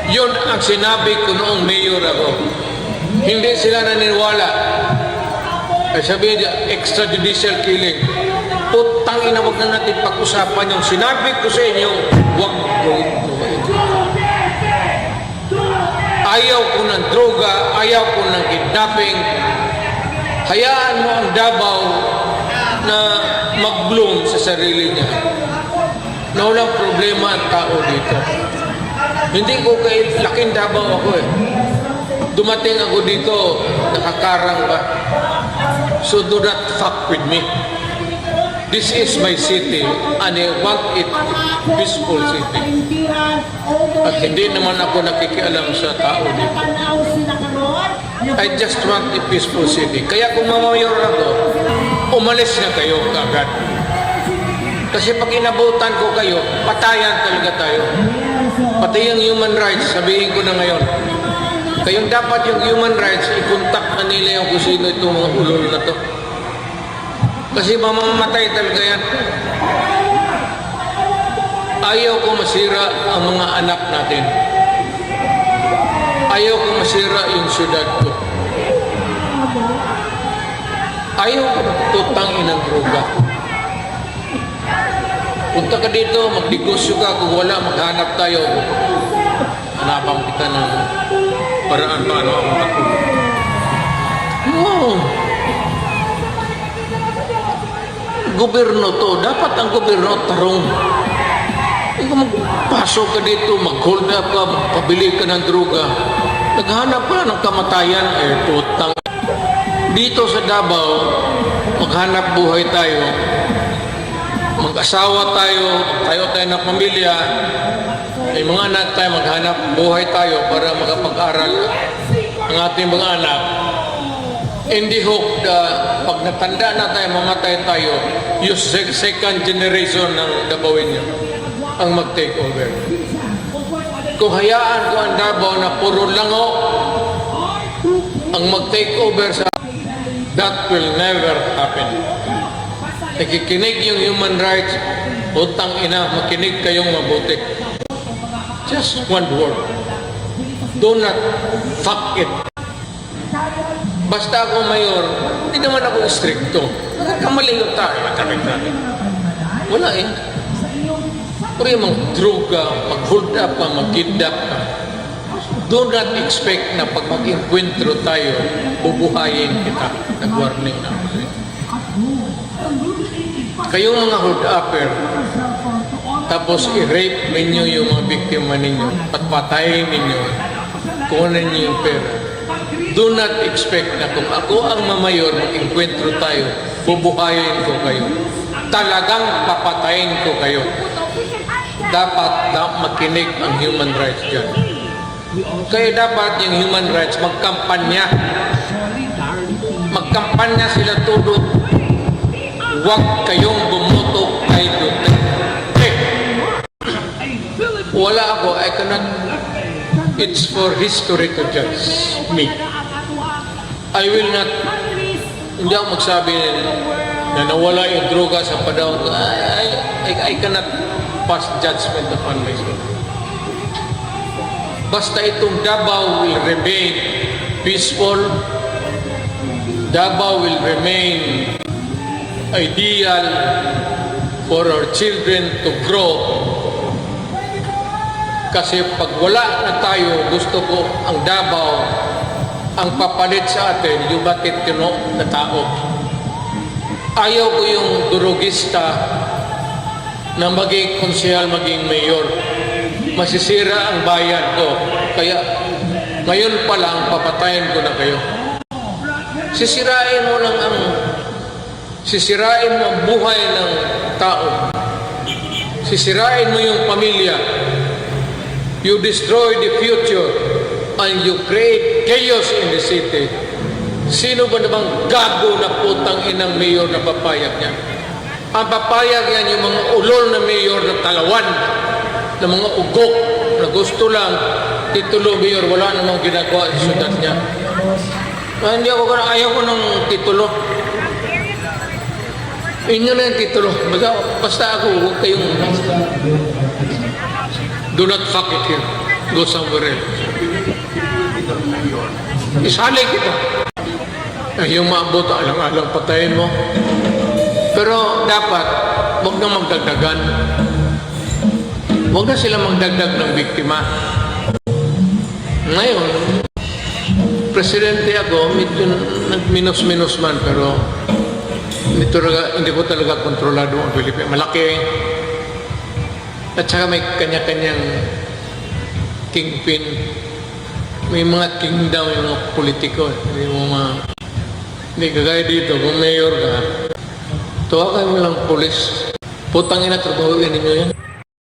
Yun ang sinabi ko noong mayor ako. Hindi sila naniniwala. Ay sabi niya, extrajudicial killing. Putang ina, wag na natin pag-usapan yung sinabi ko sa inyo, wag gawin. Ayaw ko ng droga, ayaw ko ng kidnapping. Hayaan mo ang Davao na mag-bloom sa sarili niya. Na walang problema ang tao dito. Hindi ko kay laking Davao ako eh. Dumating ako dito, nakakarang ba? So do not fuck with me. This is my city and I want it peaceful city. At hindi naman ako nakikialam sa tao dito. I just want a peaceful city. Kaya kung mamayor ako, umalis na kayo agad. Kasi pag inabutan ko kayo, patayan talaga tayo. Pati yung human rights, sabihin ko na ngayon. Kayong dapat yung human rights, i-contact na nila yung kung sino itong mga ulol na to. Kasi mamamatay talaga yan. Ayaw ko masira ang mga anak natin. Ayaw ko masira yung syudad ko. Ayaw ko tutang inang droga. Punta ka dito, magnegosyo ka. Kung wala, maghanap tayo. Hanapan kita ng paraan paano ako matulog. No. Gobyerno to. Dapat ang gobyerno tarong. Kung magpasok ka dito, mag-hold up ka, magpabili ka ng droga, naghanap ka ng kamatayan, putang. Dito sa Davao, maghanap buhay tayo, mag-asawa tayo ng pamilya, may mga anak tayo, maghanap buhay tayo para makapag-aral ang ating mga anak. Hindi hope na pag natanda na tayo, mamatay tayo, yung second generation ng Davaoenyo ang mag-take over. Kung hayaan ko ang Davao na puro lango ang mag-take over sa, that will never happen. Nakikinig yung human rights, utang ina, makinig kayong mabuti. Just one word. Do not fuck it. Basta ako mayor, hindi naman ako stricto. Nagkamali yung tayo, matamig natin. Wala eh. Pero yung mga droga, mag-hold up ka, mag-kidnap ka, do not expect na pag mag-enkwentro tayo, bubuhayin kita. Nag-warning na ako. Kayong mga hold upper, tapos i-rape ninyo yung mga biktima ninyo at patayin ninyo, kunin ninyo yung pera. Do not expect na kung ako ang mamayor, mag-enkwentro tayo, bubuhayin ko kayo. Talagang papatayin ko kayo. Dapat makinig ang human rights dyan. Kaya dapat yung human rights magkampanya. Magkampanya sila tulad. Huwag kayong bumoto kay Duterte. Wala ako. I cannot. It's for history to judge me. I will not. Hindi ako magsabi na nawala yung droga sa padawang. I cannot pass judgment upon myself. Basta itong Davao will remain peaceful. Davao will remain ideal for our children to grow. Kasi pag wala na tayo, gusto ko ang Davao ang papalit sa atin yung matitino na tao. Ayaw ko yung durugista na maging konsehal, maging mayor. Masisira ang bayan ko. Kaya ngayon pa lang papatayin ko na kayo. Sisirain mo ang buhay ng tao. Sisirain mo yung pamilya. You destroy the future and you create chaos in the city. Sino ba namang gago na putang inang mayor na papayag niya? Ang papayag yan yung mga ulol na mayor na talawan, na mga ugok na gusto lang titulo mayor, wala namang ginagawa sa syudad niya. Hindi ako ayaw ko ng titulo. Inyo na yung titulo. Basta ako, huwag kayong do not fuck it here. go somewhere else. Isali kita. Yung maabot, alang-alang patayin mo. Pero dapat, huwag na magdagdagan. Huwag na sila magdagdag ng biktima. Ngayon, presidente ako, medyo nag-minus-minus man, pero hindi ko talaga kontrolado ang Pilipinas. Malaki. At saka may kanya-kanyang kingpin. May mga kingdom yung mga politiko. Hindi kagaya dito, kung mayor ka, tawagan mo lang polis. Putang ina, trabahuin ninyo yan.